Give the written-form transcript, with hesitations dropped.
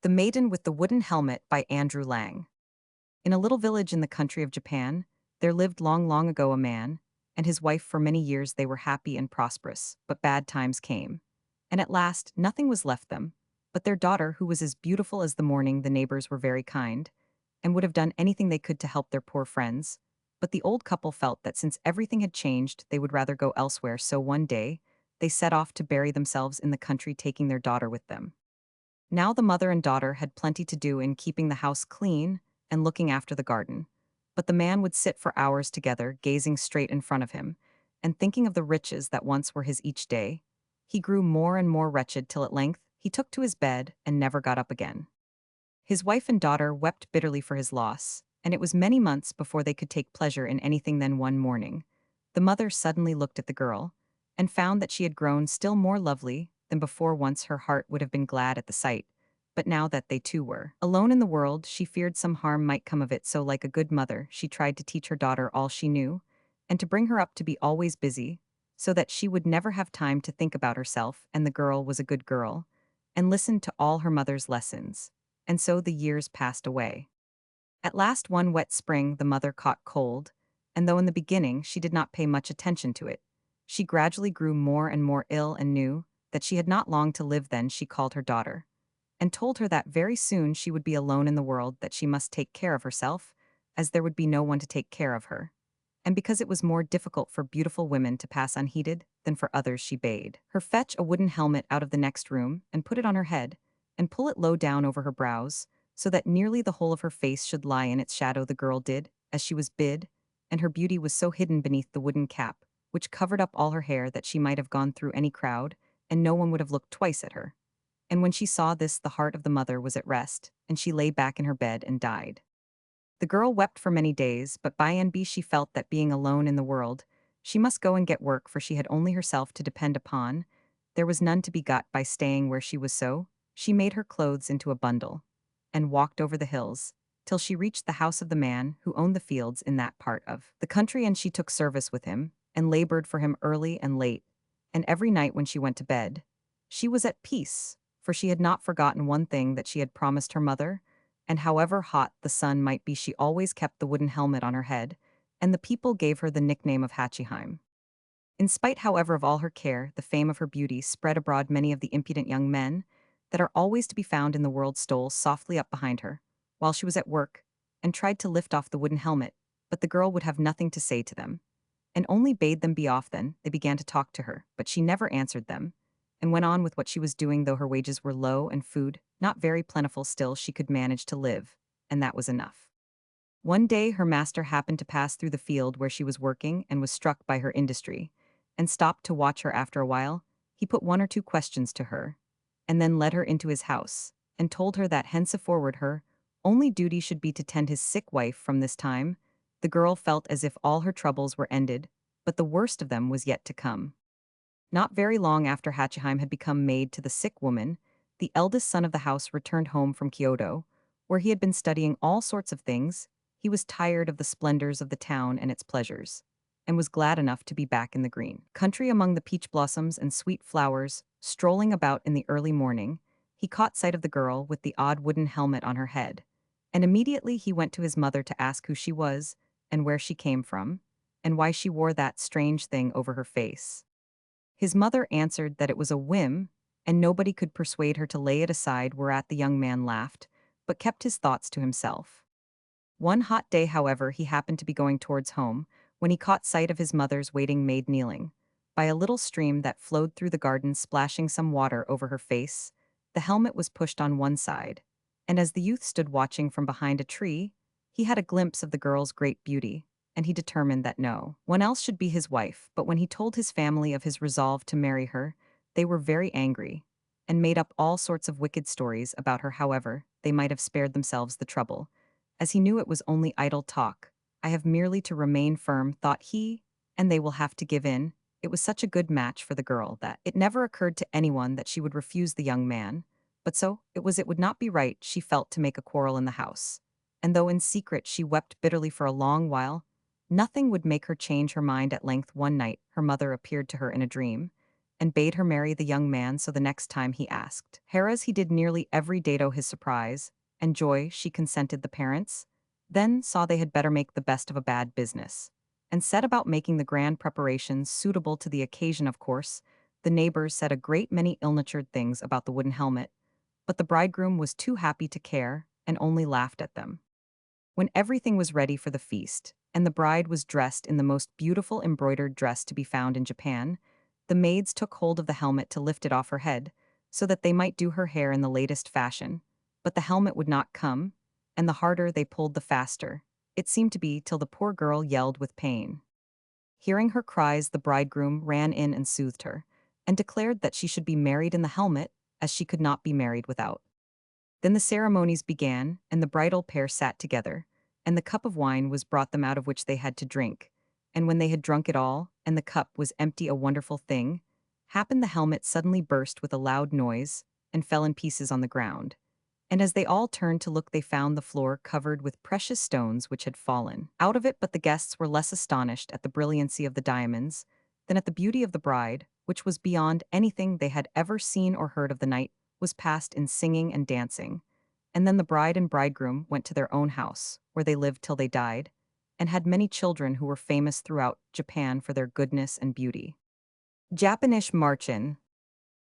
The Maiden with the Wooden Helmet by Andrew Lang. In a little village in the country of Japan, there lived long, long ago a man and his wife. For many years they were happy and prosperous, but bad times came. And at last, nothing was left them but their daughter, who was as beautiful as the morning. The neighbors were very kind and would have done anything they could to help their poor friends. But the old couple felt that since everything had changed, they would rather go elsewhere. So one day, they set off to bury themselves in the country, taking their daughter with them. Now the mother and daughter had plenty to do in keeping the house clean and looking after the garden. But the man would sit for hours together, gazing straight in front of him, and thinking of the riches that once were his each day. He grew more and more wretched till at length he took to his bed and never got up again. His wife and daughter wept bitterly for his loss, and it was many months before they could take pleasure in anything. Then one morning, the mother suddenly looked at the girl and found that she had grown still more lovely than before. Once her heart would have been glad at the sight, but now that they too were alone in the world, she feared some harm might come of it. So, like a good mother, she tried to teach her daughter all she knew, and to bring her up to be always busy, so that she would never have time to think about herself. And the girl was a good girl, and listened to all her mother's lessons. And so the years passed away. At last, one wet spring, the mother caught cold, and though in the beginning she did not pay much attention to it, she gradually grew more and more ill and knew that she had not long to live. Then she called her daughter and told her that very soon she would be alone in the world, that she must take care of herself, as there would be no one to take care of her. And because it was more difficult for beautiful women to pass unheeded than for others, she bade her fetch a wooden helmet out of the next room and put it on her head, and pull it low down over her brows, so that nearly the whole of her face should lie in its shadow. The girl did as she was bid, and her beauty was so hidden beneath the wooden cap, which covered up all her hair, that she might have gone through any crowd, and no one would have looked twice at her. And when she saw this, the heart of the mother was at rest, and she lay back in her bed and died. The girl wept for many days, but by and by she felt that, being alone in the world, she must go and get work, for she had only herself to depend upon. There was none to be got by staying where she was. So she made her clothes into a bundle and walked over the hills till she reached the house of the man who owned the fields in that part of the country. And she took service with him and labored for him early and late. And every night when she went to bed, she was at peace, for she had not forgotten one thing that she had promised her mother. And however hot the sun might be, she always kept the wooden helmet on her head, and the people gave her the nickname of Hachiheim. In spite, however, of all her care, the fame of her beauty spread abroad. Many of the impudent young men that are always to be found in the world stole softly up behind her, while she was at work, and tried to lift off the wooden helmet, but the girl would have nothing to say to them, and only bade them be off. Then they began to talk to her, but she never answered them, and went on with what she was doing. Though her wages were low and food not very plentiful, still she could manage to live, and that was enough. One day her master happened to pass through the field where she was working, and was struck by her industry, and stopped to watch her. After a while, he put one or two questions to her, and then led her into his house, and told her that henceforward her only duty should be to tend his sick wife. From this time, the girl felt as if all her troubles were ended, but the worst of them was yet to come. Not very long after Hachiheim had become maid to the sick woman, the eldest son of the house returned home from Kyoto, where he had been studying all sorts of things. He was tired of the splendors of the town and its pleasures, and was glad enough to be back in the green country among the peach blossoms and sweet flowers. Strolling about in the early morning, he caught sight of the girl with the odd wooden helmet on her head, and immediately he went to his mother to ask who she was, and where she came from, and why she wore that strange thing over her face. His mother answered that it was a whim, and nobody could persuade her to lay it aside, whereat the young man laughed, but kept his thoughts to himself. One hot day, however, he happened to be going towards home, when he caught sight of his mother's waiting maid kneeling by a little stream that flowed through the garden, splashing some water over her face. The helmet was pushed on one side, and as the youth stood watching from behind a tree, he had a glimpse of the girl's great beauty, and he determined that no one else should be his wife. But when he told his family of his resolve to marry her, they were very angry, and made up all sorts of wicked stories about her. However, they might have spared themselves the trouble, as he knew it was only idle talk. I have merely to remain firm, thought he, and they will have to give in. It was such a good match for the girl that it never occurred to anyone that she would refuse the young man. But so it would not be right, she felt, to make a quarrel in the house. And though in secret she wept bitterly for a long while, nothing would make her change her mind. At length one night her mother appeared to her in a dream, and bade her marry the young man so the next time he asked. Hera's he did nearly every day to his surprise, and joy she consented the parents, then saw they had better make the best of a bad business, and set about making the grand preparations suitable to the occasion. Of course, the neighbors said a great many ill-natured things about the wooden helmet, but the bridegroom was too happy to care and only laughed at them. When everything was ready for the feast, and the bride was dressed in the most beautiful embroidered dress to be found in Japan, the maids took hold of the helmet to lift it off her head, so that they might do her hair in the latest fashion. But the helmet would not come, and the harder they pulled the faster. It seemed to be till the poor girl yelled with pain. Hearing her cries, the bridegroom ran in and soothed her, and declared that she should be married in the helmet, as she could not be married without. Then the ceremonies began, and the bridal pair sat together, and the cup of wine was brought them out of which they had to drink. And when they had drunk it all, and the cup was empty, a wonderful thing happened: the helmet suddenly burst with a loud noise, and fell in pieces on the ground. And as they all turned to look, they found the floor covered with precious stones which had fallen out of it. But the guests were less astonished at the brilliancy of the diamonds than at the beauty of the bride, which was beyond anything they had ever seen or heard. Of the night was passed in singing and dancing, and then the bride and bridegroom went to their own house, where they lived till they died, and had many children who were famous throughout Japan for their goodness and beauty. Japanish Marchin